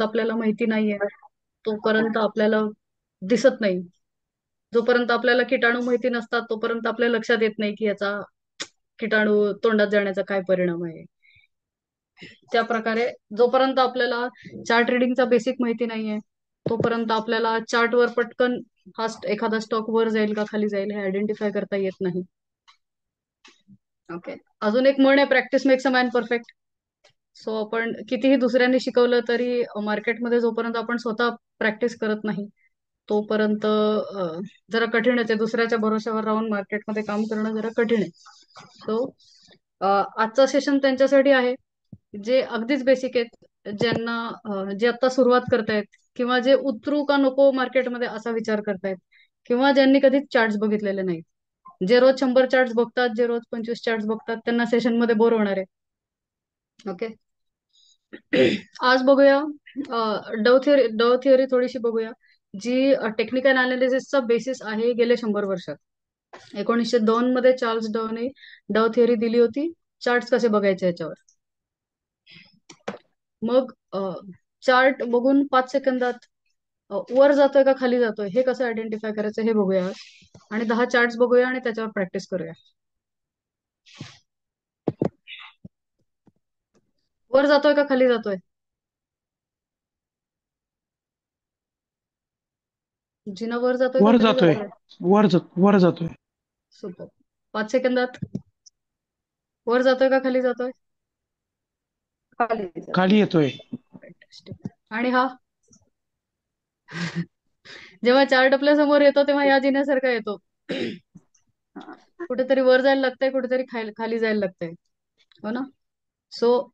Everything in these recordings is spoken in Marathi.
आपल्याला माहिती नाहीये तोपर्यंत आपल्याला दिसत नाही. जोपर्यंत आपल्याला किटाणू माहिती नसतात तोपर्यंत आपल्या लक्षात येत नाही की याचा किटाणू तोंडात जाण्याचा काय परिणाम आहे. त्या प्रकारे जोपर्यंत आपल्याला चार्ट रिडिंगचा बेसिक माहिती नाहीये तोपर्यंत आपल्याला चार्टवर पटकन एखादा स्टॉक वर जाईल का खाली जाईल हे आयडेंटिफाय करता येत नाही. ओके. अजून एक म्हण आहे, practice makes a man perfect. So आपण कितीही दुसऱ्यांनी शिकवलं तरी मार्केटमध्ये जोपर्यंत आपण स्वतः प्रॅक्टिस करत नाही तोपर्यंत जरा कठीणच आहे. दुसऱ्याच्या भरोश्यावर राहून मार्केटमध्ये काम करणं जरा कठीण आहे. सो आजचं सेशन त्यांच्यासाठी आहे जे अगदीच बेसिक आहेत, ज्यांना जे आता सुरुवात करतायत किंवा जे उतरू का नको मार्केटमध्ये असा विचार करतायत किंवा ज्यांनी कधीच चार्ट्स बघितलेले नाहीत. जे रोज 100 चार्ट्स बघतात, जे रोज 25 चार्ट्स बघतात, त्यांना सेशन मध्ये बोर होणार आहे. ओके. आज बघूया डव थिअरी थोडीशी बघूया, जी टेक्निकल अनालिसिसचा बेसिस आहे गेल्या 100 वर्षात. 1902 मध्ये चार्ल्स डवने डव थिअरी दिली होती चार्ट्स कसे बघायचे याच्यावर. मग चार्ट बघून 5 सेकंदात वर जातोय का खाली जातोय हे कसं आयडेंटिफाय करायचं हे बघूया आणि 10 चार्ट्स बघूया आणि त्याच्यावर प्रॅक्टिस करूया. वर जातोय का खाली जातोय? जिना वर जातोय का वर खाली जातोय. जातोय? वर जातोय. सुपर. 5 सेकंदात वर जातोय का खाली जातोय? खाली जातो. खाली येतोय. Fantastic. आणि हा जेव्हा चार्ट आपल्या समोर येतो तेव्हा या जिन्यासारखा येतो. हा. कुठेतरी वर जायला लागतंय, कुठेतरी खाली जायला लागतंय. हो ना. सो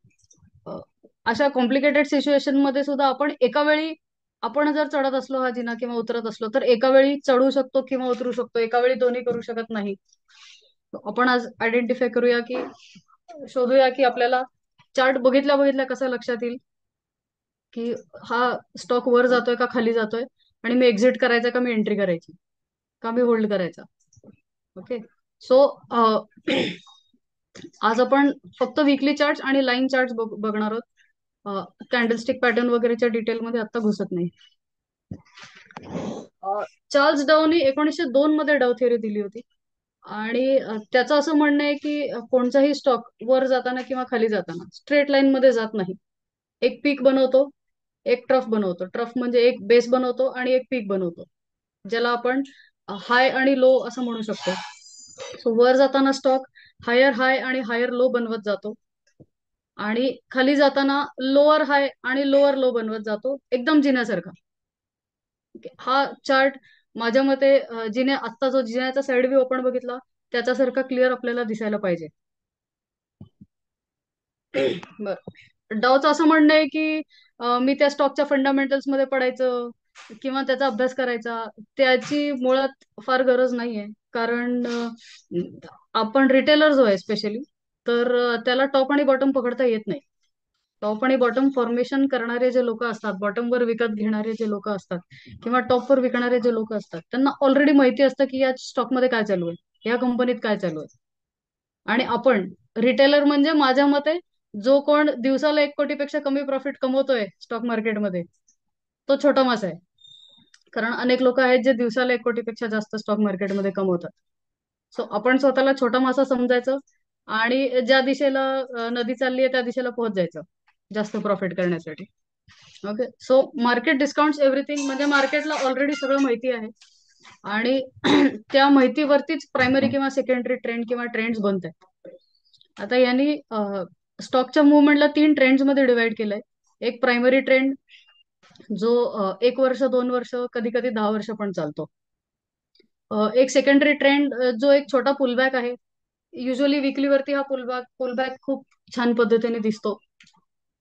अशा कॉम्प्लिकेटेड सिच्युएशन मध्ये सुद्धा आपण जर चढत असलो हा जिना किंवा उतरत असलो तर एका वेळी चढू शकतो किंवा उतरू शकतो, एका वेळी दोन्ही करू शकत नाही. आपण आज आयडेंटिफाय करूया की शोधूया की आपल्याला चार्ट बघितल्या बघितल्या कसं लक्षात येईल की हा स्टॉक वर जातोय का खाली जातोय आणि मी एक्झिट करायचा का मी एंट्री करायची का मी होल्ड करायचा. ओके. सो आज आपण फक्त वीकली चार्ट आणि लाईन चार्ट बघणार आहोत. कॅन्डलस्टिक पॅटर्न वगैरेच्या डिटेलमध्ये आता घुसत नाही. चार्ल्स डाऊनी 1902 मध्ये डाव थिअरी दिली होती आणि त्याचं असं म्हणणं आहे की कोणताही स्टॉक वर जाताना किंवा खाली जाताना स्ट्रेट लाईन मध्ये जात नाही. एक पीक बनवतो, एक ट्रफ बनवतो. ट्रफ म्हणजे एक बेस बनवतो आणि एक पीक बनवतो, ज्याला आपण हाय आणि लो असं म्हणू शकतो. सो वर जाताना स्टॉक हायर हाय आणि हायर लो बनवत जातो आणि खाली जाताना लोअर हाय आणि लोअर लो बनवत जातो, एकदम जिन्यासारखा. हा चार्ट माझ्या मते आत्ता जो जिन्याचा साइड व्ह्यू आपण बघितला त्याच्यासारखा क्लिअर आपल्याला दिसायला पाहिजे. बर. डावचं असं म्हणणं आहे की मी त्या स्टॉकच्या फंडामेंटल्स मध्ये पडायचं किंवा त्याचा अभ्यास करायचा त्याची मुळात फार गरज नाहीये. कारण आपण रिटेलर जो आहे स्पेशली तर त्याला टॉप आणि बॉटम पकडता येत नाही. टॉप आणि बॉटम फॉर्मेशन करणारे जे लोक असतात, बॉटमवर विकत घेणारे जे लोक असतात किंवा टॉपवर विकणारे जे लोक असतात त्यांना ऑलरेडी माहिती असतं की या स्टॉकमध्ये काय चालू आहे, या कंपनीत काय चालू आहे. आणि आपण रिटेलर म्हणजे माझ्या मते जो कोण दिवसाला 1 कोटीपेक्षा कमी प्रॉफिट कमवतोय स्टॉक मार्केटमध्ये तो छोटा मासा आहे. कारण अनेक लोक आहेत जे दिवसाला 1 कोटीपेक्षा जास्त स्टॉक मार्केटमध्ये कमवतात. सो आपण स्वतःला छोटा मासा समजायचं आणि ज्या दिशेला नदी चालली आहे त्या दिशेला पोहोच जायचं जास्त प्रॉफिट करण्यासाठी. Okay. So market discount everything म्हणजे मार्केटला ऑलरेडी सगळं माहिती आहे आणि त्या माहितीवरतीच प्रायमरी किंवा सेकंडरी ट्रेंड किंवा ट्रेंड्स बनत आहेत. आता यांनी स्टॉकच्या मुवमेंटला 3 ट्रेंड्स मध्ये डिवाइड केलंय. एक प्रायमरी ट्रेंड जो 1 वर्ष 2 वर्ष कधी कधी 10 वर्ष पण चालतो. एक सेकंडरी ट्रेंड जो एक छोटा पुलबॅक आहे. युजली विकलीवरती हा पुलबॅक खूप छान पद्धतीने दिसतो.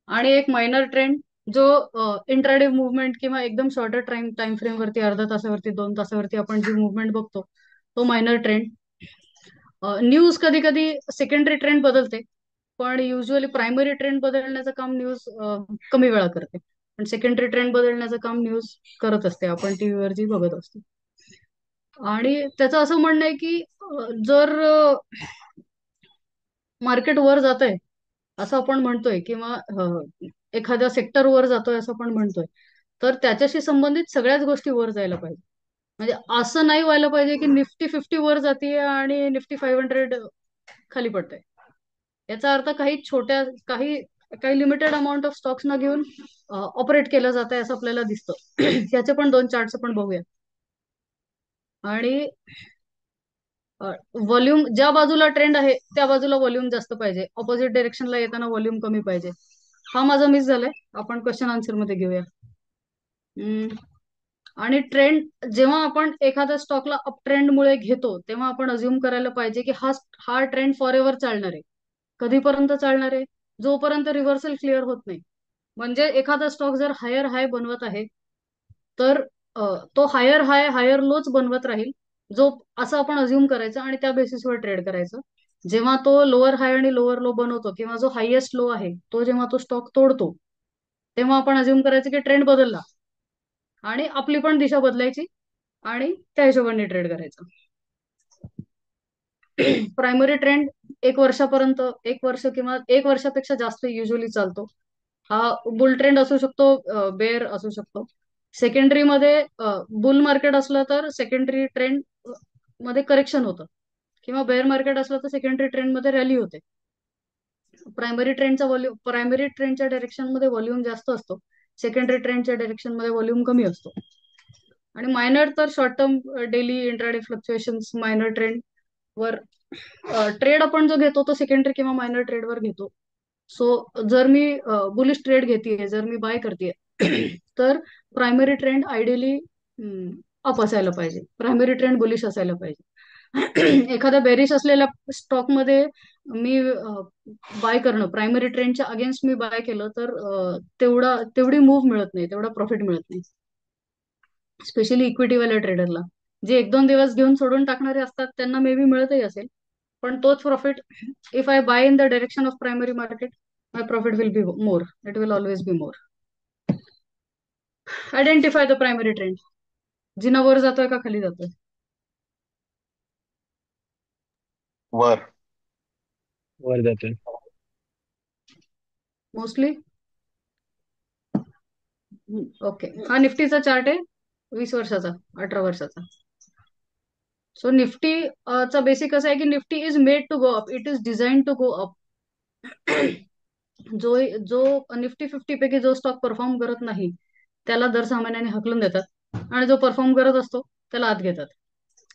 आणि एक मायनर ट्रेंड जो इंट्राडे मुवमेंट किंवा एकदम शॉर्टर टाइम फ्रेम वरती अर्धा तासावरती 2 तासावरती आपण जी मुवमेंट बघतो तो मायनर ट्रेंड. न्यूज कधी कधी सेकंडरी ट्रेंड बदलते पण युजली प्रायमरी ट्रेंड बदलण्याचं काम न्यूज कमी वेळा करते, पण सेकंडरी ट्रेंड बदलण्याचं काम न्यूज करत असते, आपण टीव्हीवर जी बघत असतो. आणि त्याचं असं म्हणणं आहे की जर मार्केट वर जात आहे असं आपण म्हणतोय किंवा एखादा सेक्टर वर जातोय असं आपण म्हणतोय, तर त्याच्याशी संबंधित सगळ्याच गोष्टी वर जायला पाहिजे. म्हणजे असं नाही व्हायला पाहिजे की निफ्टी 50 वर जाते आणि निफ्टी 500 खाली पडतंय. याचा अर्थ काही काही लिमिटेड अमाऊंट ऑफ स्टॉक्स ना घेऊन ऑपरेट केलं जात आहे असं आपल्याला दिसतं. त्याचे पण दोन चार्ट्स आपण बघूया. आणि व्हॉल्यूम ज्या बाजूला ट्रेंड आहे त्या बाजूला व्हॉल्यूम जास्त पाहिजे, ऑपोजिट डायरेक्शनला येताना व्हॉल्यूम कमी पाहिजे. हा माझा मिस झालाय, आपण क्वेश्चन आन्सर मध्ये घेऊया. हम्म, आणि ट्रेंड जेव्हा आपण एखाद्या स्टॉकला अप ट्रेंड मुळे घेतो तेव्हा आपण अज्युम करायला पाहिजे की हा ट्रेंड फॉर एव्हर चालणार आहे. कधीपर्यंत चालणार आहे? जोपर्यंत रिव्हर्सल क्लिअर होत नाही. म्हणजे एखादा स्टॉक जर हायर हाय बनवत आहे तर तो हायर लोच बनवत राहील. जो असं आपण अज्युम करायचं आणि त्या बेसिसवर ट्रेड करायचं. जेव्हा तो लोअर हाय आणि लोअर लो बनवतो किंवा जो हायेस्ट लो आहे तो जेव्हा तो स्टॉक तोडतो तेव्हा आपण अज्युम करायचं की ट्रेंड बदलला आणि आपली पण दिशा बदलायची आणि त्या हिशोबाने ट्रेड करायचं. प्रायमरी ट्रेंड 1 वर्षापर्यंत, 1 वर्ष किंवा 1 वर्षापेक्षा जास्त युजली चालतो. हा बुल ट्रेंड असू शकतो, बेअर असू शकतो. सेकंडरी मध्ये बुल मार्केट असलं तर सेकंडरी ट्रेंड मध्ये करेक्शन होतं, किंवा बेअर मार्केट असलं तर सेकंडरी ट्रेंड मध्ये रॅली होते. प्रायमरी ट्रेंडच्या डायरेक्शन मध्ये व्हॉल्यूम जास्त असतो, सेकंडरी ट्रेंडच्या डायरेक्शन मध्ये व्हॉल्यूम कमी असतो. आणि मायनर तर short term daily intraday fluctuations minor trend वर ट्रेड आपण जो घेतो तो सेकंडरी किंवा मायनर ट्रेड वर घेतो. सो जर मी बुलिश ट्रेड घेतेय, जर मी बाय करतेय तर प्रायमरी ट्रेंड आयडियली अप असायला पाहिजे, प्रायमरी ट्रेंड बुलिश असायला पाहिजे. एखाद्या बेरिश असलेल्या स्टॉक मध्ये मी बाय करणं, प्रायमरी ट्रेंडच्या अगेन्स्ट मी बाय केलं तर तेवढी मूव्ह मिळत नाही, तेवढा प्रॉफिट मिळत नाही. स्पेशली इक्विटीवाल्या ट्रेडरला, जे 1-2 दिवस घेऊन सोडून टाकणारे असतात त्यांना मे बी मिळतही असेल, पण तोच profit if I buy in the direction of primary market, my profit will be more, it will always be more. Identify the primary trend. जिना वर जातोय का खाली जातोय? वर. वर जातोय. मोस्टली. ओके, हा निफ्टीचा चार्ट आहे 20 वर्षाचा, 18 वर्षाचा. सो निफ्टी चा बेसिक असं आहे की Nifty is made to go up, it is design to go up. जो जो निफ्टी 50 पैकी जो स्टॉक परफॉर्म करत नाही त्याला दर 6 महिन्यांनी हकलून देतात, आणि जो परफॉर्म करत असतो त्याला आत घेतात.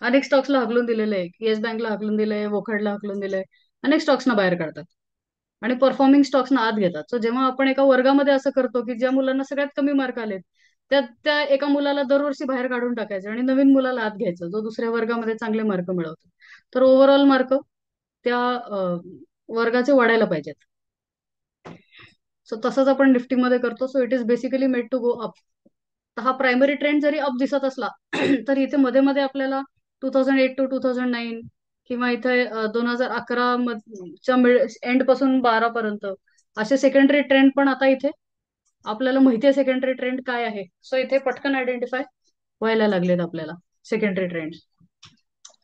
अनेक स्टॉक्सला हकलून दिलेलं आहे, येस बँकला हकलून दिलंय, वोखाडला हकलून दिलंय, अनेक स्टॉक्सना बाहेर काढतात आणि परफॉर्मिंग स्टॉक्सना आत घेतात. सो जेव्हा आपण एका वर्गामध्ये असं करतो की ज्या मुलांना सगळ्यात कमी मार्क आलेत त्या एका मुलाला दरवर्षी बाहेर काढून टाकायचं आणि नवीन मुलाला आत घ्यायचं जो दुसऱ्या वर्गामध्ये चांगले मार्क मिळवतो, तर ओव्हरऑल मार्क त्या वर्गाचे वाढायला पाहिजेत. सो तसंच आपण निफ्टीमध्ये करतो. So it is basically made to go up. तर हा प्रायमरी ट्रेंड जरी अप दिसत असला तर इथे मध्ये मध्ये आपल्याला 2008 टू 2009 किंवा इथे 2011 च्या एंड पासून 12 पर्यंत असे सेकंडरी ट्रेंड पण आता इथे आपल्याला माहिती आहे सेकंडरी ट्रेंड काय आहे. सो इथे पटकन आयडेंटिफाय व्हायला लागलेत आपल्याला सेकंडरी ट्रेंड.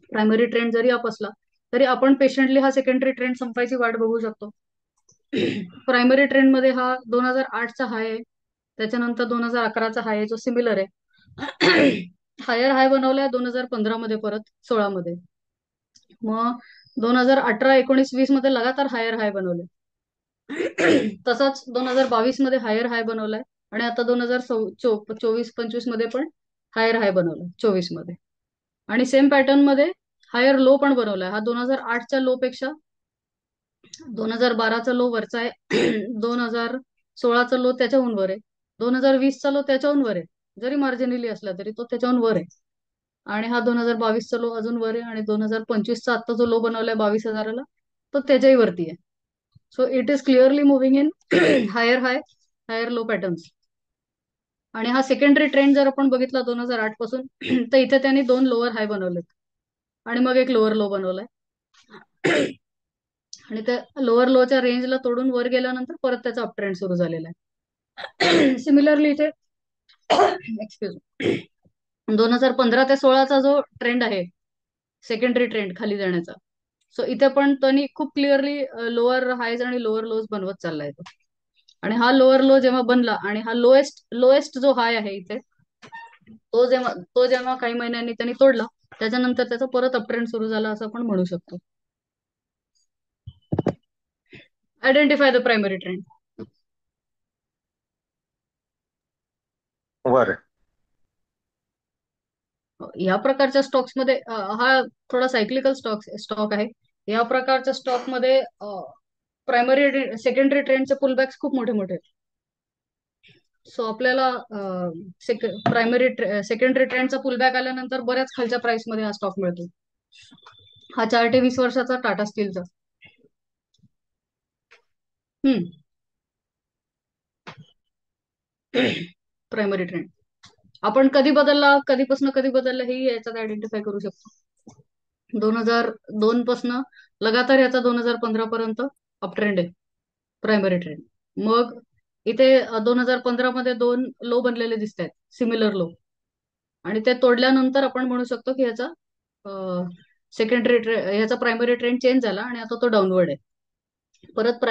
प्रायमरी ट्रेंड जरी अप असला तरी आपण पेशंटली हा सेकंडरी ट्रेंड संपायची वाट बघू शकतो. प्रायमरी ट्रेंड मध्ये हा 2008चा हाय आहे, त्याच्यानंतर 2011चा हाय आहे जो सिमिलर आहे. हायर हाय बनवलाय 2015 मध्ये, परत 16 मध्ये, मग 2018, 19, 20 मध्ये लगातार हायर हाय बनवले. तसाच 2022 मध्ये हायर हाय बनवलाय आणि आता 2024-25 मध्ये पण हायर हाय बनवलाय 24 मध्ये. आणि सेम पॅटर्न मध्ये हायर लो पण बनवलाय. हा 2008च्या लो पेक्षा 2012चा लो वरचा आहे, 2016चा लो त्याच्याहून वर आहे, 2020चा लो त्याच्याहून वर आहे, जरी मार्जिनली असला तरी तो त्याच्याहून वर आहे. आणि हा 2022चा लो अजून वर आहे, आणि 2025चा आता जो लो बनवलाय 22,000ला तो त्याच्याही वरती आहे. So it is clearly moving in higher high higher low patterns. आणि हा सेकंडरी ट्रेंड जर आपण बघितला 2008 पासून तर इथे त्यांनी 2 लोअर हाय बनवलेत आणि मग एक लोअर लो बनवलाय. आणि त्या लोअर लोच्या रेंजला तोडून वर गेल्यानंतर परत त्याचा अप ट्रेंड सुरू झालेला आहे. सिमिलरली इथे एक्सक्यूज 2015 ते 16चा जो ट्रेंड आहे सेकंडरी ट्रेंड खाली जाण्याचा, सो इथे पण त्यांनी खूप क्लिअरली लोअर हायज आणि लोअर लोज बनवत चाललाय तो. आणि हा लोअर लो जेव्हा बनला आणि हा लोएस्ट लोएस्ट जो हाय आहे इथे, तो जेव्हा काही महिन्यांनी त्यांनी तोडला, त्याच्यानंतर त्याचा परत अपट्रेंड सुरू झाला असं आपण म्हणू शकतो. Identify the primary trend. वर. या प्रकारच्या स्टॉक्समध्ये हा थोडा सायक्लिकल स्टॉक आहे. या प्रकारच्या स्टॉकमध्ये प्रायमरी सेकंडरी ट्रेंडचे पुलबॅक्स खूप मोठे मोठे आहेत. सो आपल्याला सेकंडरी ट्रेंडचा पुलबॅक आल्यानंतर बऱ्याच खालच्या प्राइस मध्ये हा स्टॉक मिळतो. हा 4 ते 20 वर्षाचा टाटा स्टीलचा. प्रायमरी ट्रेंड आपण कधी बदलला, कधीपासून कधी बदलला हे याच्यात आयडेंटिफाय करू शकतो. 2002 पासून लगातार याचा 2015 पर्यंत अपट्रेंड आहे प्रायमरी ट्रेंड. मग इथे 2015 मध्ये 2 लो बनलेले दिसत आहेत, सिमिलर लो, आणि ते तोडल्यानंतर आपण म्हणू शकतो की ह्याचा ह्याचा प्रायमरी ट्रेंड चेंज झाला आणि आता तो डाऊनवर्ड आहे. परत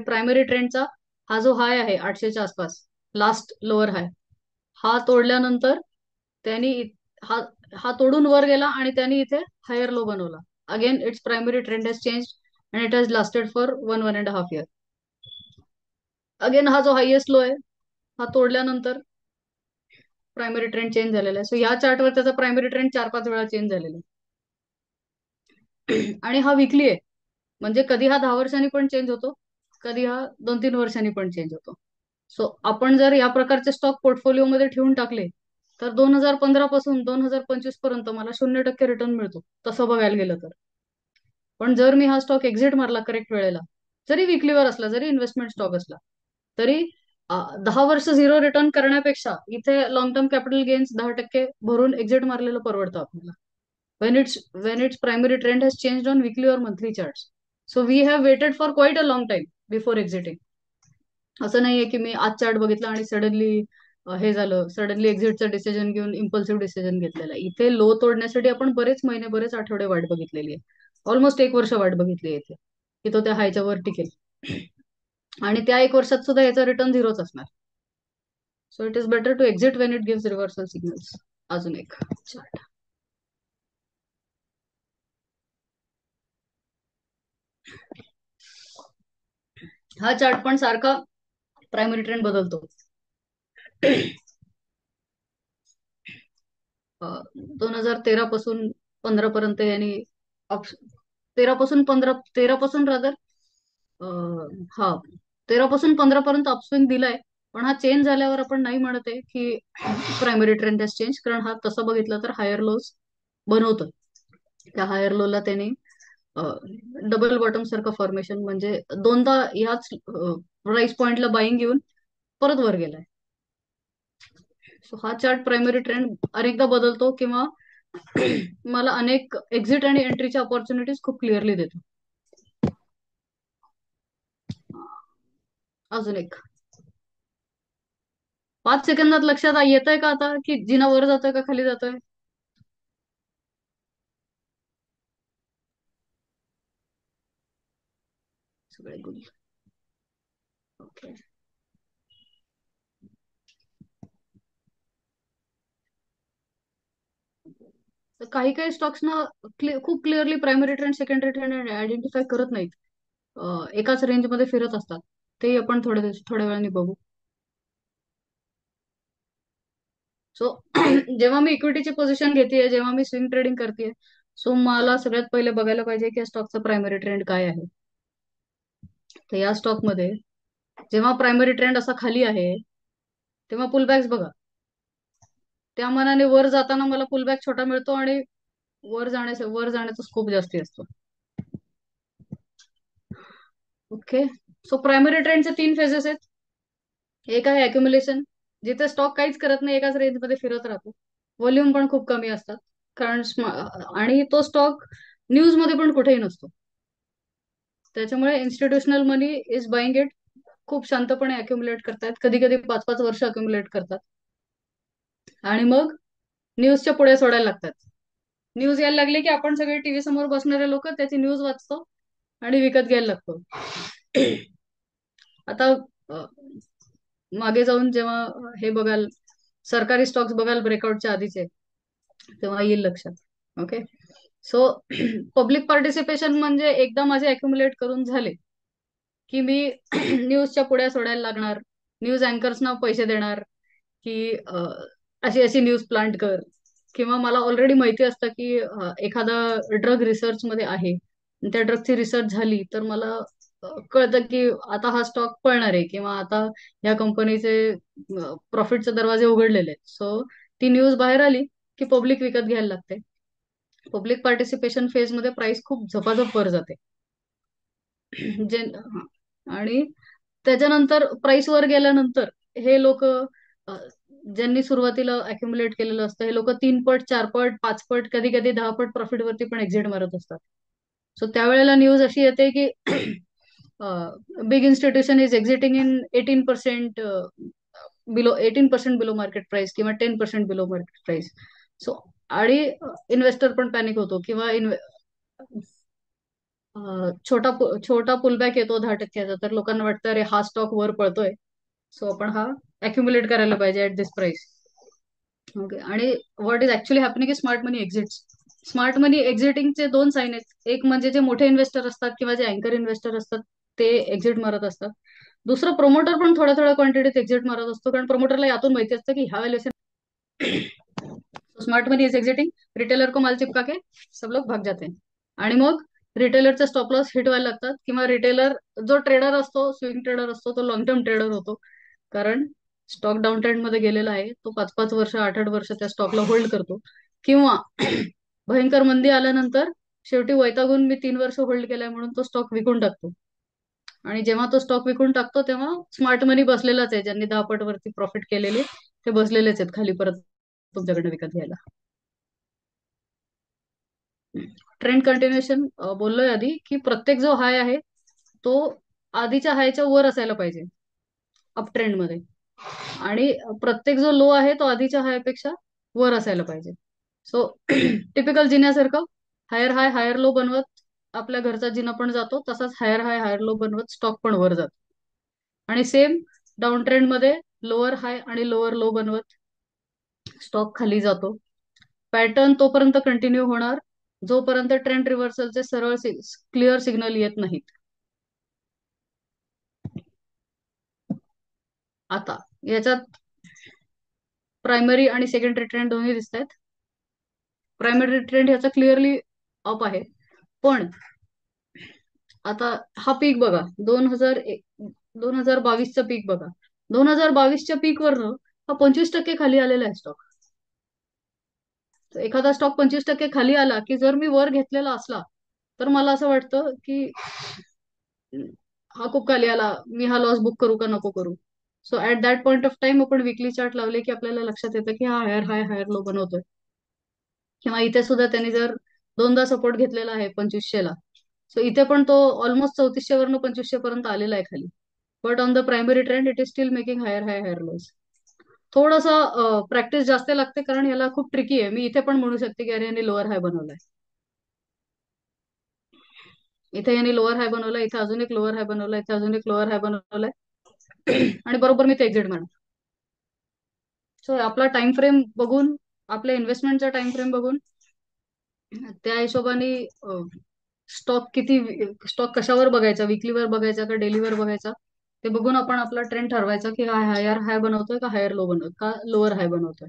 प्रायमरी ट्रेंडचा हा जो हाय आहे 800च्या आसपास, लास्ट लोअर हाय, हा तोडल्यानंतर त्यांनी हा हा तोडून वर गेला आणि त्यांनी इथे हायर लो बनवला. Again it's primary trend has change and it has lasted for 1.5 year. Again हा जो हायएस्ट लो आहे हा तोडल्यानंतर प्रायमरी ट्रेंड चेंज झालेला आहे. सो या चार्टवर त्याचा प्रायमरी ट्रेंड 4-5 वेळा चेंज झालेला आहे. आणि हा विकली आहे, म्हणजे कधी हा 10 वर्षांनी पण चेंज होतो, कधी हा 2-3 वर्षांनी पण चेंज होतो. सो आपण जर या प्रकारचे स्टॉक पोर्टफोलिओ मध्ये ठेवून टाकले तर 2015 पासून 2025 पर्यंत मला 0% रिटर्न मिळतो, तसं बघायला गेलं तर. पण जर मी हा स्टॉक एक्झिट मारला करेक्ट वेळेला, जरी विकलीवर असला, जरी इन्व्हेस्टमेंट स्टॉक असला, तरी 10 वर्ष झिरो रिटर्न करण्यापेक्षा इथे लॉंग टर्म कॅपिटल गेन्स 10% भरून एक्झिट मारलेलं परवडतं आपल्याला. when its primary trend has changed on weekly or monthly charts. So we have waited for quite a long time before exiting. असं नाहीये की मी आज चार्ट बघितला आणि सडनली हे झालं, सडनली एक्झिटचं डिसिजन घेऊन इम्पल्सिव्ह डिसिजन घेतलेला. इथे लो तोडण्यासाठी आपण बरेच महिने, बरेच आठवडे वाट बघितलेली आहे. ऑलमोस्ट 1 वर्ष वाट बघितली आहे इथे की तो त्या हायच्या वर टिकेल, आणि त्या 1 वर्षात सुद्धा याचा रिटर्न झिरोच असणार. So it is better to exit when it gives reversal signals. अजून एक चार्ट. हा चार्ट पण सारखा प्रायमरी ट्रेंड बदलतो. 2013 पासून 15 पर्यंत यांनी 13 पासून रादर हा 13 पासून 15 पर्यंत अपस्विंग दिलाय. पण हा चेंज झाल्यावर आपण नाही म्हणत आहे की प्रायमरी ट्रेंड हॅज चेंज, कारण हा तसं बघितलं तर हायर लोज बनवतो. त्या हायर लोला त्यांनी डबल बॉटम सारखं फॉर्मेशन, म्हणजे दोनदा याच प्राइस पॉइंटला बाईंग घेऊन परत वर गेलाय. सो हा चार्ट प्रायमरी ट्रेंड अनेकदा बदलतो किंवा मला अनेक एक्झिट आणि एंट्रीच्या ऑपॉर्च्युनिटीज खूप क्लिअरली देतो. अजून एक 5 सेकंदात लक्षात येत आहे का आता की जिना वर जातोय का खाली जातोय? सगळे गुड. ओके. काही काही स्टॉक्स ना खूप clearly primary trend secondary trend identify करत नाहीत, एकाच रेंजमध्ये फिरत असतात. ते आपण थोड्या वेळाने बघू. सो जेव्हा मी इक्विटीची पोझिशन घेते, जेव्हा मी स्विंग ट्रेडिंग करते, सो मला सगळ्यात पहिले बघायला पाहिजे की स्टॉकचा प्रायमरी ट्रेंड काय आहे. तर या स्टॉकमध्ये जेव्हा प्रायमरी ट्रेंड असा खाली आहे तेव्हा पुलबॅक्स बघा. त्या मनाने वर जाताना मला पुलबॅक छोटा मिळतो आणि वर जाण्याचा स्कोप जास्ती असतो. ओके. सो प्रायमरी ट्रेंडचे 3 फेजेस आहेत. एक आहे अक्युमुलेशन, जिथे स्टॉक काहीच करत नाही, एकाच रेंजमध्ये फिरत राहतो, व्हॉल्यूम पण खूप कमी असतात, कारण आणि तो स्टॉक न्यूज मध्ये पण कुठेही नसतो. त्याच्यामुळे institutional money is buying it, खूप शांतपणे अक्युमुलेट करतात, कधी कधी 5-5 वर्ष अक्युमुलेट करतात, आणि मग न्यूजच्या पुढे सोडायला लागतात. न्यूज यायला लागली की आपण सगळे टीव्ही समोर बसणारे लोक त्याची न्यूज वाचतो आणि विकत घ्यायला लागतो. आता अ, मागे जाऊन जेव्हा हे बघाल, सरकारी स्टॉक्स बघाल ब्रेकआउटच्या आधीचे, तेव्हा येईल लक्षात. ओके. सो पब्लिक पार्टिसिपेशन म्हणजे एकदा माझे अक्युमुलेट करून झाले की मी न्यूजच्या पुढ्या सोडायला लागणार, न्यूज अँकर्सना पैसे देणार की अशी अशी न्यूज प्लांट कर. किंवा मला ऑलरेडी माहिती असतं की एखादा ड्रग रिसर्च मध्ये आहे आणि त्या ड्रगची रिसर्च झाली तर मला कळतं की आता हा स्टॉक पळणार आहे किंवा आता या कंपनीचे प्रॉफिटचे दरवाजे उघडलेले आहेत. सो ती न्यूज बाहेर आली की पब्लिक विकत घ्यायला लागते. पब्लिक पार्टिसिपेशन फेज मध्ये प्राइस खूप झपाझप वर जाते. जे हा. आणि त्याच्यानंतर प्राइस वर गेल्यानंतर हे लोक ज्यांनी सुरुवातीला अक्युमुलेट केलेलं असतं हे लोक 3 पट, 4 पट, 5 पट, कधी कधी 10 पट प्रॉफिट वरती पण एक्झिट मारत असतात. सो त्यावेळेला न्यूज अशी येते की big institution is exiting in 18% below, 18% below market price किंवा 10% बिलो मार्केट प्राइस. सो आणि इन्व्हेस्टर पण पॅनिक होतो किंवा छोटा पुलबॅक येतो 10%चा, तर लोकांना वाटतं अरे हा स्टॉक वर पळतोय, सो आपण हा अक्युमुलेट करायला पाहिजे ऍट दिस प्राइस. ओके. आणि what is actually happening is smart money exit. Smart money एक्झिटिंगचे 2 साईन आहेत. एक म्हणजे जे मोठे इन्व्हेस्टर असतात किंवा जे अँकर इन्व्हेस्टर असतात ते एक्झिट मारत असतात. दुसरं, प्रोमोटर पण थोड्या थोड्या क्वांटिटीत एक्झिट मारत असतो, कारण प्रोमोटरला यातून माहिती असतं की ह्या valuation. Smart money is exiting, retailer को माल चिपका के सब लोग भाग जाते हैं. आणि मग रिटेलरचे स्टॉप लॉस हिट व्हायला लागतात किंवा रिटेलर, जो ट्रेडर असतो, स्विंग ट्रेडर असतो, तो लॉंग टर्म ट्रेडर होतो. कारण स्टॉक डाऊन ट्रेंड मध्ये गेलेला आहे, तो 5-5 वर्ष, 8-8 वर्ष त्या स्टॉकला होल्ड करतो. किंवा भयंकर मंदी आल्यानंतर शेवटी वैतागून मी 3 वर्ष होल्ड केलाय म्हणून तो स्टॉक विकून टाकतो. आणि जेव्हा तो स्टॉक विकून टाकतो तेव्हा स्मार्ट मनी बसलेलाच आहे, ज्यांनी 10 पट वरती प्रॉफिट केलेले ते बसलेलेच आहेत खाली परत तुमच्याकडे विकत घ्यायला. ट्रेंड कंटिन्युएशन बोललोय आधी की प्रत्येक जो हाय आहे तो आधीच्या हायच्या वर असायला पाहिजे अप ट्रेंड मध्ये, आणि प्रत्येक जो लो आहे तो आधीच्या हायपेक्षा वर असायला पाहिजे. So typical जिन्यासारखं higher high higher low बनवत आपल्या घरचा जिना पण जातो, तसाच हायर हाय हायर लो बनवत स्टॉक पण वर जातो. आणि सेम डाऊन ट्रेंड मध्ये लोअर हाय आणि लोअर लो बनवत स्टॉक खाली जातो. पॅटर्न तोपर्यंत कंटिन्यू होणार जोपर्यंत ट्रेंड रिव्हर्सलचे सरळ क्लिअर सिग्नल येत नाहीत. आता याच्यात प्रायमरी आणि सेकंडरी ट्रेंड दोन्ही दिसत आहेत. प्रायमरी ट्रेंड ह्याचा क्लिअरली अप आहे, पण आता हा पीक बघा, 2022चा पीक बघा. 2022च्या पीक वरनं हा 25% खाली आलेला आहे स्टॉक. एखादा स्टॉक 25% खाली आला की जर मी वर घेतलेला असला तर मला असं वाटतं की हा खूप खाली आला, मी हा लॉस बुक करू का नको करू. So at that point of time आपण विकली चार्ट लावले की आपल्याला लक्षात येतं की हा हायर हाय हायर लो बनवतोय. किंवा इथे सुद्धा त्यांनी जर 2दा सपोर्ट घेतलेला आहे 2500ला, सो इथे पण तो ऑलमोस्ट 3400 वरनं 2500 पर्यंत आलेला आहे खाली. But on the primary trend it is still making higher high higher lows. थोडंसं प्रॅक्टिस जास्त लागते कारण याला खूप ट्रिकी आहे. मी इथे पण म्हणू शकते की अरे यांनी लोअर हाय बनवलाय, इथे यांनी लोअर हाय बनवलाय, इथे अजून एक लोअर हाय बनवलाय, इथे अजून एक लोअर हाय बनवलाय आणि बरोबर मी ते एक्झिट मारणार. सो आपला टाइम फ्रेम बघून, आपल्या इन्व्हेस्टमेंटचा टाइम फ्रेम बघून त्या हिशोबाने स्टॉक कशावर बघायचा, विकलीवर बघायचा का डेलीवर बघायचा, ते बघून आपण आपला ट्रेंड ठरवायचा की हा हायर हाय बनवतोय का हायर लो बनवतोय का लोअर हाय बनवतोय.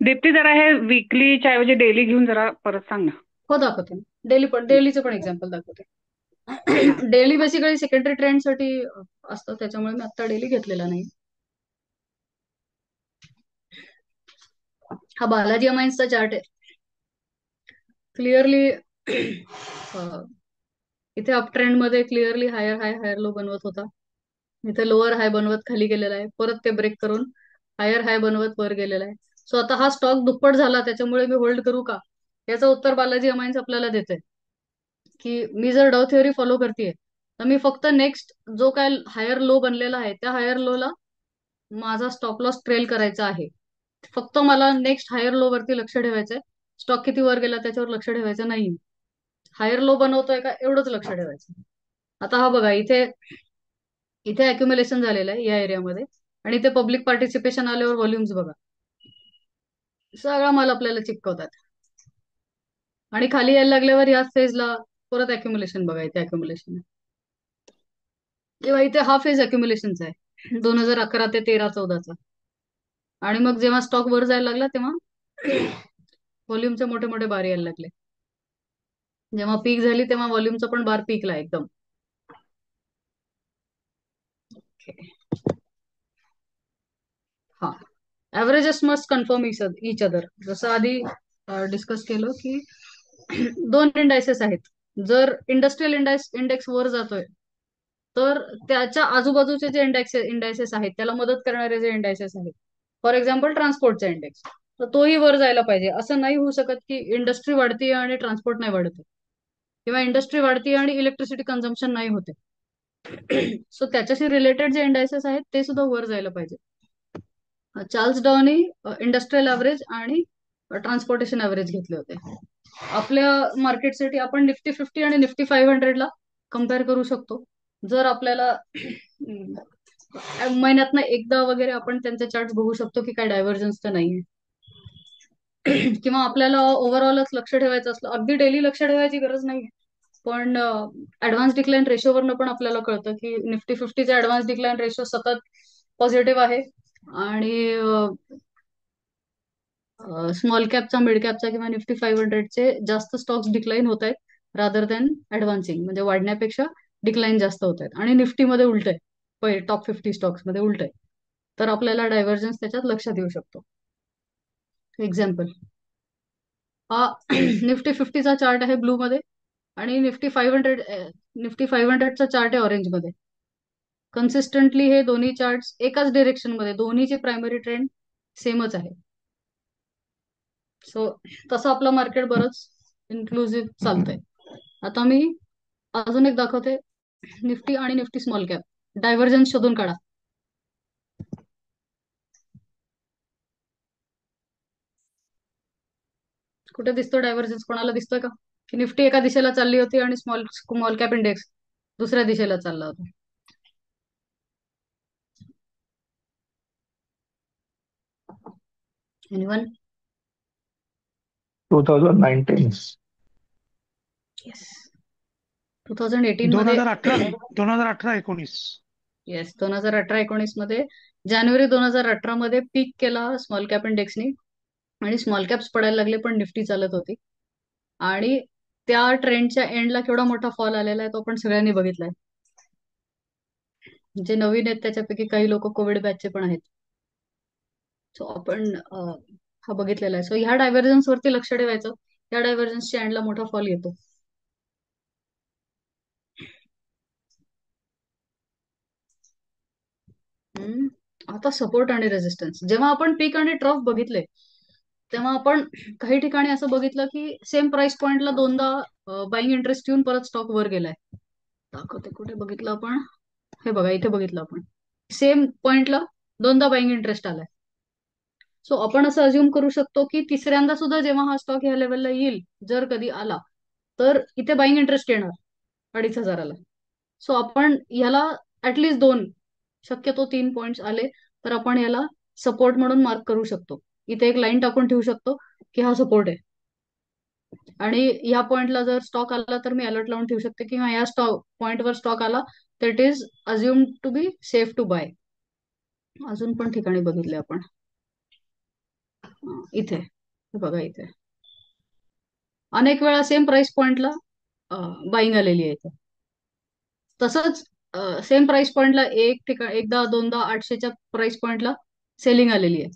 दीप्ती, जरा हे वीकलीच्या ऐवजी डेली घेऊन जरा परत सांग ना. हो दाखवते, डेलीचं पण एक्झाम्पल दाखवते. हा. डेली बेसिकली सेकंडरी ट्रेंडसाठी असतं, त्याच्यामुळे मी आता डेली घेतलेला नाही. हा बालाजी अमाइन्सचा चार्ट आहे. क्लिअरली इथे अप ट्रेंड मध्ये clearly higher high higher low बनवत होता. इथे लोअर हाय बनवत खाली गेलेला आहे, परत ते ब्रेक करून हायर हाय बनवत वर गेलेला आहे. सो आता हा स्टॉक दुप्पट झाला, त्याच्यामुळे मी होल्ड करू का, याचं उत्तर बालाजी अमाइन्स आपल्याला देते की मी जर डाउ थिअरी फॉलो करतेय तर मी फक्त नेक्स्ट जो काय हायर लो बनलेला आहे त्या हायर लोला माझा स्टॉप लॉस ट्रेल करायचा आहे. फक्त मला नेक्स्ट हायर लो वरती लक्ष ठेवायचंय, स्टॉक किती वर गेला त्याच्यावर लक्ष ठेवायचं नाही. हायर लो बनवतोय का एवढंच लक्ष ठेवायचं. आता हा बघा, इथे इथे अक्युमुलेशन झालेलं आहे या एरियामध्ये, आणि इथे पब्लिक पार्टिसिपेशन आल्यावर व्हॉल्युम्स बघा, सगळा माल आपल्याला चिपकवतात. आणि खाली यायला लागल्यावर याच फेजला परत अक्युमुलेशन बघा, इथे अक्युमुलेशन किंवा इथे हा फेज अक्युमुलेशनचा आहे 2011 ते 13-14चा. आणि मग जेव्हा स्टॉक वर जायला लागला तेव्हा व्हॉल्युमचे मोठे मोठे बार यायला लागले. जेव्हा पीक झाली तेव्हा व्हॉल्युमचा पण बार पीकला एकदम. Okay. हा, ऍव्हरेजेस मस्ट कन्फर्म इच अदर. जसं आधी डिस्कस केलं की दोन इंडायसेस आहेत. जर इंडस्ट्रियल इंडेक्स वर जातोय तर त्याच्या आजूबाजूचे जे इंडायसेस आहेत त्याला मदत करणारे जे इंडायसेस आहेत, फॉर एक्झाम्पल ट्रान्सपोर्टचा इंडेक्स, तर तोही वर जायला पाहिजे. असं नाही होऊ शकत की इंडस्ट्री वाढतीये आणि ट्रान्सपोर्ट नाही वाढत, किंवा इंडस्ट्री वाढतीये आणि इलेक्ट्रिसिटी कन्झम्पशन नाही होते. सो त्याच्याशी रिलेटेड जे इंडायसेस आहेत ते सुद्धा वर जायला पाहिजे. चार्ल्स डॉनी इंडस्ट्रियल ऍव्हरेज आणि ट्रान्सपोर्टेशन ऍव्हरेज घेतले होते. आपल्या मार्केटसाठी आपण निफ्टी 50 आणि निफ्टी 500 ला कम्पेअर करू शकतो. जर आपल्याला महिन्यातनं एकदा वगैरे आपण त्यांचे चार्ट बघू शकतो की काय डायव्हर्जन्स तर नाहीये. किंवा आपल्याला ओव्हरऑलच लक्ष ठेवायचं असलं, अगदी डेली लक्ष ठेवायची गरज नाहीये, पण ऍडव्हान्स डिक्लाइन रेशोवरनं पण आपल्याला कळतं की निफ्टी 50चा ऍडव्हान्स डिक्लाइन रेशो सतत पॉझिटिव्ह आहे, आणि स्मॉल कॅपचा, मिड कॅपचा किंवा निफ्टी 500चे जास्त स्टॉक्स डिक्लाइन होत आहेत रादर दॅन ऍडव्हान्सिंग, म्हणजे वाढण्यापेक्षा डिक्लाइन जास्त होत आहेत. आणि निफ्टीमध्ये उलट आहे, पहिले टॉप 50 स्टॉक्स मध्ये उलट आहे. तर आपल्याला डायव्हर्जन्स त्याच्यात लक्षात येऊ शकतो. एक्झाम्पल, हा निफ्टी 50चा चार्ट आहे ब्लू मध्ये, आणि निफ्टी 500चा चार्ट आहे ऑरेंज मध्ये. कन्सिस्टंटली हे दोन्ही चार्ट एकाच डिरेक्शन मध्ये, दोन्हीची प्रायमरी ट्रेंड सेमच आहे. सो तसं आपलं मार्केट बरंच इन्क्लुसिव्ह चालतंय. आता मी अजून एक दाखवते, निफ्टी आणि निफ्टी स्मॉल कॅप डायव्हर्जन्स शोधून काढा. कुठे दिसतो डायव्हर्जन्स, कोणाला दिसतोय का? की निफ्टी एका दिशेला चालली होती आणि स्मॉल स्मॉल कॅप इंडेक्स दुसऱ्या दिशेला चालला होता. एनिवन? 2019. येस. 2018 दोन मध्ये, हजार अठरा 2018-19. येस, 2018-19 मध्ये, जानेवारी 2018 मध्ये पीक केला स्मॉल कॅप इंडेक्सनी, आणि स्मॉल कॅप्स पडायला लागले पण निफ्टी चालत होती. आणि त्या ट्रेंडच्या एंडला केवढा मोठा फॉल आलेला आहे तो आपण सगळ्यांनी बघितलाय. जे नवीन आहेत त्याच्यापैकी काही लोक कोविड बॅचचे पण आहेत. सो आपण हा बघितलेला आहे. सो ह्या डायव्हर्जन्स वरती लक्ष ठेवायचं. या डायव्हर्जन्सच्या एंडला मोठा फॉल येतो. आता सपोर्ट आणि रेजिस्टन्स, जेव्हा आपण पीक आणि ट्रफ बघितले तेव्हा आपण काही ठिकाणी असं बघितलं की सेम प्राइस पॉइंटला दोनदा बाईंग इंटरेस्ट येऊन परत स्टॉक वर गेलाय. दाखवते कुठे बघितलं आपण, हे बघा इथे बघितलं आपण, सेम पॉइंटला दोनदा बाईंग इंटरेस्ट आलाय. सो आपण असं अज्युम करू शकतो की तिसऱ्यांदा सुद्धा जेव्हा हा स्टॉक ह्या लेवलला येईल, जर कधी आला, तर इथे बाईंग इंटरेस्ट येणार 2,500ला. सो आपण ह्याला ऍटलिस्ट दोन, शक्यतो 3 पॉइंट्स आले तर आपण याला सपोर्ट म्हणून मार्क करू शकतो. इथे एक लाईन टाकून ठेवू शकतो की हा सपोर्ट आहे, आणि ह्या पॉइंटला जर स्टॉक आला तर मी अलर्ट लावून ठेवू शकते की या स्टॉक पॉइंटवर स्टॉक आला तर it is assume to be safe to buy. अजून पण ठिकाणी बघितले आपण, इथे बघा, इथे अनेक वेळा सेम प्राइस पॉइंटला बाईंग आलेली आहे. तसंच सेम प्राइस पॉइंटला एकदा दोनदा 800च्या प्राइस पॉइंटला सेलिंग आलेली आहे.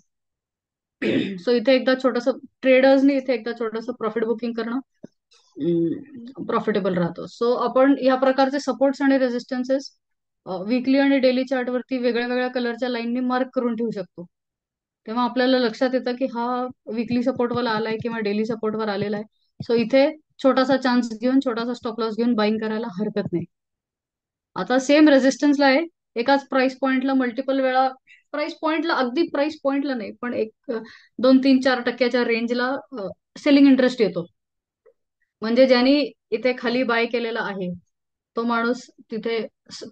सो इथे एकदा छोटस ट्रेडर्सनी इथे एकदा छोटस प्रॉफिट बुकिंग करणं प्रॉफिटेबल राहतो. सो आपण ह्या प्रकारचे सपोर्ट्स आणि रेजिस्टन्सेस वीकली आणि डेली चार्ट वरती वेगळ्या वेगळ्या कलरच्या लाईननी मार्क करून ठेवू शकतो. तेव्हा आपल्याला लक्षात येतं की हा वीकली सपोर्टवर आलाय किंवा डेली सपोर्टवर आलेला आहे. सो इथे छोटासा चान्स घेऊन, छोटासा स्टॉप लॉस घेऊन बाईंग करायला हरकत नाही. आता सेम रेजिस्टन्सला आहे, एकाच प्राइस पॉइंटला मल्टिपल वेळा, प्राइस पॉइंटला अगदी प्राइस पॉइंटला नाही पण एक 2-3-4% रेंजला सेलिंग इंटरेस्ट येतो. म्हणजे ज्यांनी इथे खाली बाय केलेला आहे तो माणूस तिथे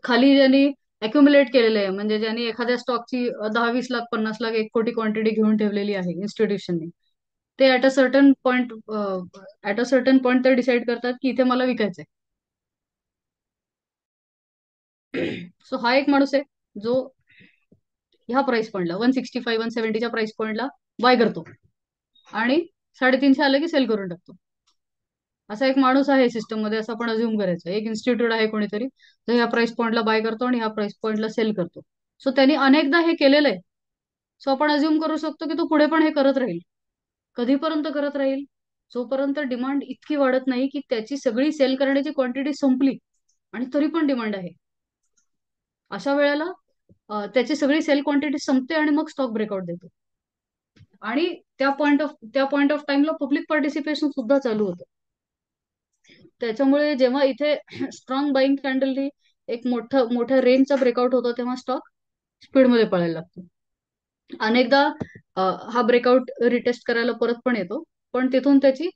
खाली ज्यांनी अक्युमुलेट केलेले आहे, म्हणजे ज्यांनी एखाद्या स्टॉकची 10-20 लाख 50 लाख 1 कोटी क्वांटिटी घेऊन ठेवलेली आहे इन्स्टिट्यूशनने, ते ऍट अ सर्टन पॉइंट ते डिसाईड करतात की इथे मला विकायचंय. सो हा एक माणूस आहे जो ह्या प्राइस पॉइंटला 165 170च्या प्राइस पॉइंटला बाय करतो आणि 350 आलं की सेल करून टाकतो. असा एक माणूस आहे सिस्टम मध्ये, असं आपण अज्युम करायचं. एक इन्स्टिट्यूट आहे कोणीतरी, जो ह्या प्राइस पॉइंटला बाय करतो आणि ह्या प्राइस पॉइंटला सेल करतो. सो त्यांनी अनेकदा हे केलेलं आहे. सो आपण अज्युम करू शकतो की तो पुढे पण हे करत राहील. कधीपर्यंत करत राहील? जोपर्यंत डिमांड इतकी वाढत नाही की त्याची सगळी सेल करण्याची क्वांटिटी संपली आणि तरी पण डिमांड आहे. अशा वेळेला त्याची सगळी सेल क्वांटिटी संपते आणि मग स्टॉक ब्रेकआउट देतो. आणि त्या पॉइंट ऑफ टाइमला पब्लिक पार्टिसिपेशन सुद्धा चालू होतं. त्याच्यामुळे जेव्हा इथे स्ट्रॉंग बाईंग कॅन्डलनी एक मोठ्या रेंजचा ब्रेकआउट होतो, तेव्हा स्टॉक स्पीडमध्ये पळायला लागतो. अनेकदा हा ब्रेकआउट रिटेस्ट करायला परत पण येतो, पण तिथून त्याची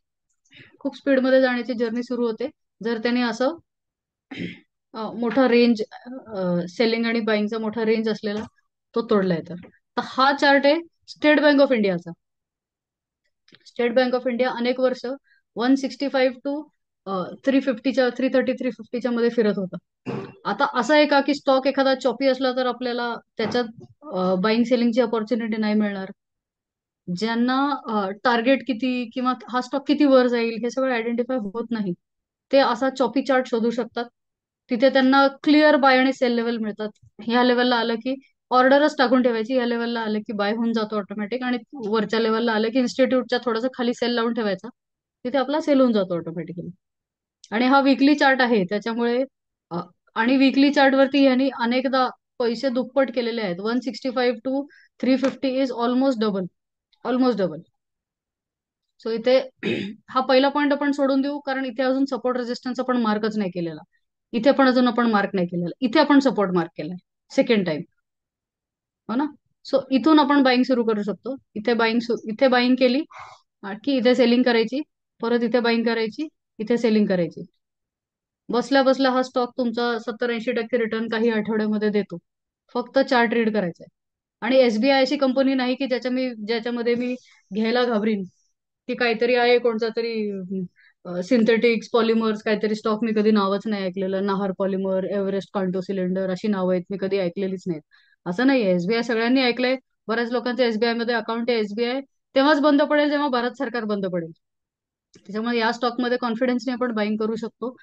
खूप स्पीडमध्ये जाण्याची जर्नी सुरू होते, जर त्याने असं मोठा रेंज, सेलिंग आणि बाईंगचा मोठा रेंज असलेला तो तोडलाय तर हा चार्ट आहे स्टेट बँक ऑफ इंडियाचा. स्टेट बँक ऑफ इंडिया अनेक वर्ष 165 टू 330 350च्या मध्ये फिरत होता. आता असं आहे का की स्टॉक एखादा चॉपी असला तर आपल्याला त्याच्यात बाईंग सेलिंगची अपॉर्च्युनिटी नाही मिळणार? ज्यांना टार्गेट किती किंवा हा स्टॉक किती वर जाईल हे सगळं आयडेंटिफाय होत नाही, ते असा चॉपी चार्ट शोधू शकतात. तिथे त्यांना क्लिअर बाय आणि सेल लेवल मिळतात. ह्या लेवलला आलं की ऑर्डरच टाकून ठेवायची, या लेवलला आलं की बाय होऊन जातो ऑटोमॅटिक, आणि वरच्या लेवलला आलं की इन्स्टिट्यूटच्या थोडंसं खाली सेल लावून ठेवायचा, तिथे आपला सेल होऊन जातो ऑटोमॅटिकली. आणि हा वीकली चार्ट आहे त्याच्यामुळे अ, आणि वीकली चार्ट वरती यांनी अनेकदा पैसे दुप्पट केलेले आहेत. 165 to 350 is almost double, almost double. So इथे हा पहिला पॉईंट आपण सोडून देऊ, कारण इथे अजून सपोर्ट रेजिस्टन्स आपण मार्कच नाही केलेला. इथे पण अजून आपण मार्क नाही केलेला. इथे आपण सपोर्ट मार्क केलाय सेकंड टाइम, हो ना? सो इथून आपण बाईंग सुरू करू शकतो. इथे बाईंग केली की इथे सेलिंग करायची, परत इथे बाईंग करायची, इथे सेलिंग करायची. बसल्या बसल्या हा स्टॉक तुमचा 70-80% रिटर्न काही आठवड्यामध्ये देतो. फक्त चार्ट रीड करायचा आहे. आणि एसबीआय अशी कंपनी नाही की ज्याच्यामध्ये मी घ्यायला घाबरीन, की काहीतरी आहे कोणता तरी सिंथेटिक्स पॉलिमर्स काहीतरी स्टॉक, मी कधी नावच नाही ऐकलेलं. नाहर पॉलिमर, एव्हरेस्ट कांटो सिलेंडर, अशी नावं आहेत, मी कधी ऐकलेलीच नाहीत. असं नाहीये. एसबीआय सगळ्यांनी ऐकलंय. बऱ्याच लोकांचं एसबीआय मध्ये अकाउंट आहे. एसबीआय तेव्हाच बंद पडेल जेव्हा भारत सरकार बंद पडेल. त्याच्यामुळे या स्टॉकमध्ये कॉन्फिडन्सने आपण बाईंग करू शकतो.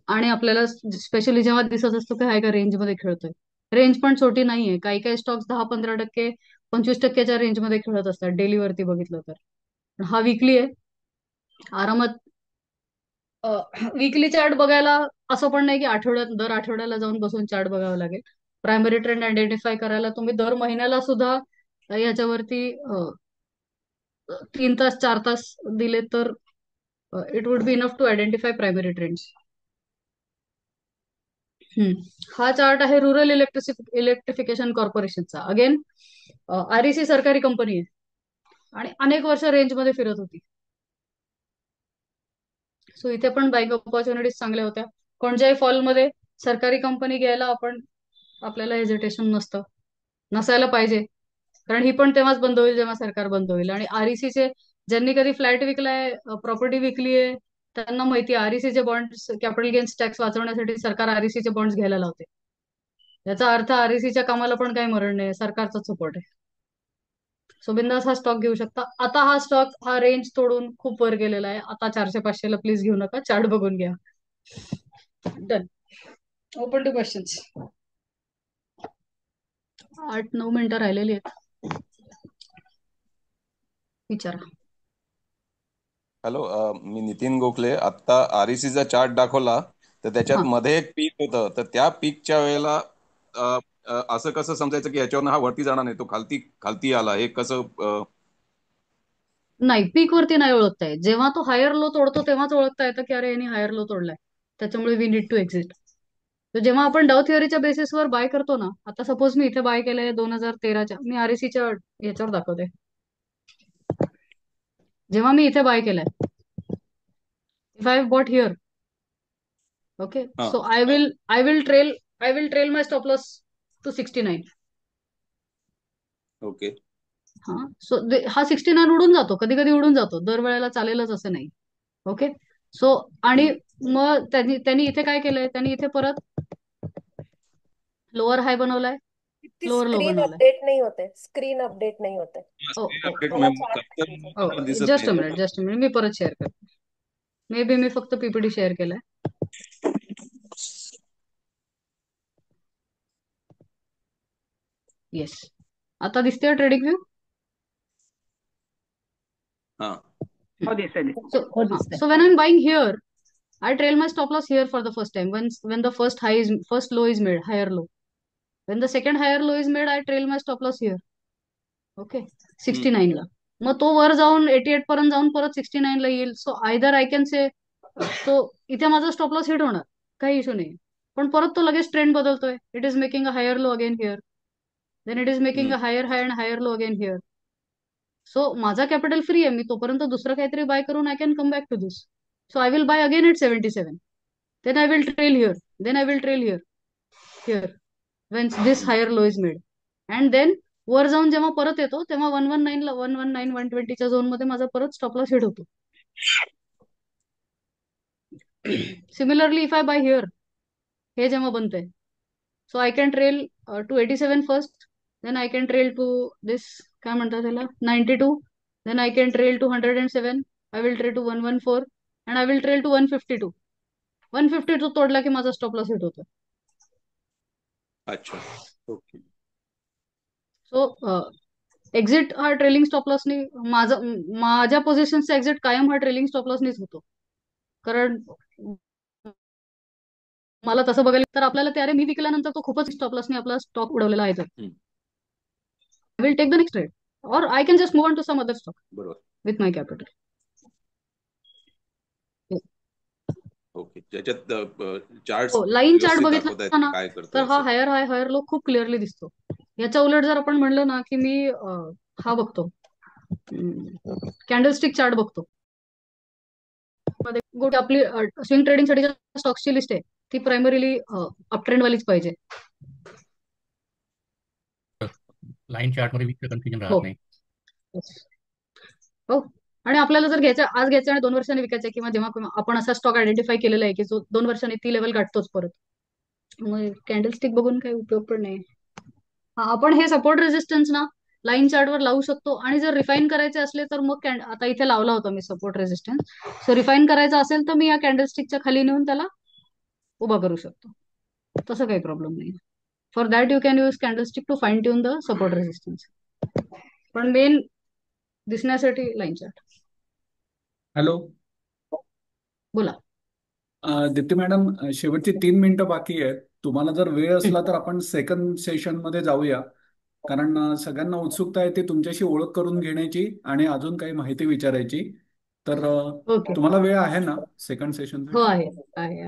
आणि आपल्याला स्पेशली जेव्हा दिसत असतो की हा एका रेंजमध्ये खेळतोय. रेंज पण छोटी नाहीये. काही काही स्टॉक्स 10-15%, 25%च्या रेंजमध्ये खेळत असतात डेली वरती बघितलं तर. पण हा वीकली आहे. आरामात वीकली चार्ट बघायला असं पण नाही की दर आठवड्याला जाऊन बसून चार्ट बघावं लागेल. प्रायमरी ट्रेंड आयडेंटिफाय करायला तुम्ही दर महिन्याला सुद्धा याच्यावरती 3 तास 4 तास दिले तर it would be enough to identify primary trends. हा चार्ट आहे रुरल इलेक्ट्रिफिकेशन कॉर्पोरेशनचा. अगेन आरईसी सरकारी कंपनी आहे आणि अनेक वर्ष रेंजमध्ये फिरत होती. सो इथे पण बाईंग ऑपॉर्च्युनिटीज चांगल्या होत्या. कोणत्याही फॉलमध्ये सरकारी कंपनी घ्यायला आपल्याला हेजिटेशन नसायला पाहिजे, कारण ही पण तेव्हाच बंद होईल जेव्हा सरकार बंद होईल. आणि आरईसीचे ज्यांनी कधी फ्लॅट विकलाय, प्रॉपर्टी विकली आहे, त्यांना माहिती आहे आरईसीचे बॉन्ड्स कॅपिटल गेन्स टॅक्स वाचवण्यासाठी सरकार आरईसीचे बॉन्ड्स घ्यायला लावते. याचा अर्थ आरईसीच्या कामाला पण काही मरण नाही, सरकारचा सपोर्ट आहे. सो बिंदास हा स्टॉक घेऊ शकता. आता हा स्टॉक हा रेंज तोडून खूप वर गेलेला आहे. आता 400-500 ला प्लीज घेऊ नका, चार्ट बघून घ्या. डन. Open to questions. 8-9 मिनिटं राहिलेली आहेत, विचारा. हॅलो, मी नितीन गोखले. आता आरईसीचा चार्ट दाखवला तर त्याच्यात हा, मध्ये एक पीक होतं, तर त्या पीकच्या वेळेला अ, असं कसं समजायचं की ह्याच्यावरनं हा वरती जाणार नाही, तो खालती खालती आला, हे कसं नाही, पीक वरती नाही ओळखता येत. जेव्हा तो हायर लो तोडतो तेव्हाच ओळखता येतं की अरे यांनी हायर लो तोडलाय, त्याच्यामुळे वी नीड टू एक्झिट. तर जेव्हा आपण डाव थिअरीच्या बेसिसवर बाय करतो ना, आता सपोज मी इथे बाय केलंय 2013च्या, मी आरईसीच्या याच्यावर दाखवते. जेव्हा मी इथे बाय केलंय, if I have bought here, okay, हा so I will trail my stop loss to 69. Okay. हा, सो हा 69 उडून जातो, कधी कधी उडून जातो, दरवेळेला चालेलच असं नाही. ओके. सो आणि मग त्यांनी त्यांनी इथे काय केलंय, त्यांनी इथे परत लोअर हाय बनवलाय, ती लोअर लो स्क्रीन बनवलाय. अपडेट नाही होते, स्क्रीन अपडेट नाही होते. ओ स्क्रीन ओ अपडेट मला चार्ट पाहिजे. मला दिसत जस्ट अ नाही. मिनिट, जस्ट अ मिनिट, मी परत शेअर करते. मे बी मी फक्त पीपीटी शेअर केलाय. येस, आता दिसतोय ट्रेडिंग व्यू. हा. हो दिसतंय. So, so when I'm buying here, I trail my stop loss here for the first time. When the first low is made, higher low. When the second higher low is made, I trail my stop loss here. Okay, 69 ला. मग तो वर जाऊन 88 पर्यंत जाऊन परत 69 ला येईल. So either I can say, तो इथे माझा स्टॉप लॉस हिट होणार, काही इशू नाही. पण परत तो लगेच ट्रेंड बदलतोय. It is making a higher low again here, then it is making a higher high and higher low again here. So माझा कॅपिटल फ्री आहे, मी तोपर्यंत दुसरं काहीतरी बाय करून I can come back to this. So I will buy again at 77. Then I will trail here, then I will trail here, here when this higher low is made. And then वर जाऊन जेव्हा परत येतो तेव्हा 119 ला, 119 120च्या झोन मध्ये माझा परत स्टॉप लॉस हिट होतो. Similarly if I buy here, हे जेव्हा बनतंय, so I can trail to 87 first, then I can trail to this, काय म्हणतात त्याला, 92. Then I can trail to 107. I will trail to 114 and I will trail to 152. 152 तोडला की माझा स्टॉप लॉस हिट होतो. अच्छा. ओके. सो एक्झिट हा ट्रेलिंग स्टॉप लॉसनी, माझ्या पोझिशनचा एक्झिट कायम हा ट्रेलिंग स्टॉप लॉसनीच होतो. कारण मला तसं बघायला तर आपल्याला ते, अरे मी विकल्यानंतर तो खूपच स्टॉप लॉसनी आपला स्टॉक उडवलेला आहे, तर I will take the next trade और I can just move on to some other stock बरोबर. With my capital. ओके. ज्याच्यात चार्ट हो, लाईन चार्ट व्यवस्थित बघितला दाखवत आहेत ना, काय तर करतोय हा असं. हायर हाय हायर लो खूप क्लिअरली दिसतो. याच्या उलट जर आपण म्हणलं ना की मी हा बघतो, कॅन्डलस्टिक चार्ट बघतो, मध्ये गोट आपली स्विंग ट्रेडिंग साठी स्टॉक्सची लिस्ट आहे, ती प्रायमरीली अप ट्रेंड वालीच पाहिजे. लाईन चार्ट मध्ये वीक कन्फ्युजन हो राहत नाही. हो, आणि आपल्याला जर घ्यायचं, आज घ्यायचं आणि 2 वर्षांनी विकायचं, किंवा जेव्हा आपण असा स्टॉक आयडेंटिफाय केलेला आहे की जो 2 वर्षांनी ती लेवल गाठतोच परत, मग कॅन्डलस्टिक बघून काही उपयोग पण नाही. हा, आपण हे सपोर्ट रेजिस्टन्स ना लाईन चार्ट वर लावू शकतो. आणि जर रिफाईन करायचे असले तर मग आता इथे लावला होता मी सपोर्ट रेजिस्टन्स. सो रिफाईन करायचा असेल तर मी या कॅन्डलस्टिकच्या खाली नेऊन त्याला उभा करू शकतो, तसं काही प्रॉब्लेम नाही. For that you can use candlestick to fine tune the support resistance. पण मेन दिसण्यासाठी लाईन चार्ट. हॅलो, बोला. दीप्ती मॅडम, शेवटची 3 मिनिटं बाकी आहेत. तुम्हाला जर वेळ असला तर आपण सेकंड सेशन मध्ये जाऊया, कारण सगळ्यांना उत्सुकता आहे ती तुमच्याशी ओळख करून घेण्याची आणि अजून काही माहिती विचारायची. तर ओके. तुम्हाला वेळ आहे ना सेकंड सेशन हो, साठी? आहे.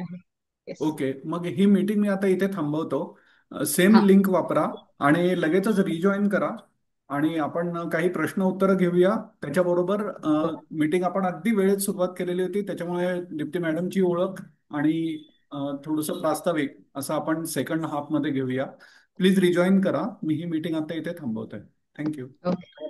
येस. ओके, मग ही मीटिंग मी आता इथे थांबवतो. सेम हा, लिंक वापरा आणि लगेचच रिजॉईन करा आणि आपण काही प्रश्न उत्तरं घेऊया. त्याच्याबरोबर मीटिंग आपण अगदी वेळेत सुरुवात केलेली होती, त्याच्यामुळे दीप्ती मॅडमची ओळख आणि थोडंसं प्रास्ताविक असं आपण सेकंड हाफ मध्ये घेऊया. प्लीज रिजॉईन करा. मी ही मीटिंग आता इथे थांबवतोय. थँक्यू. ओके.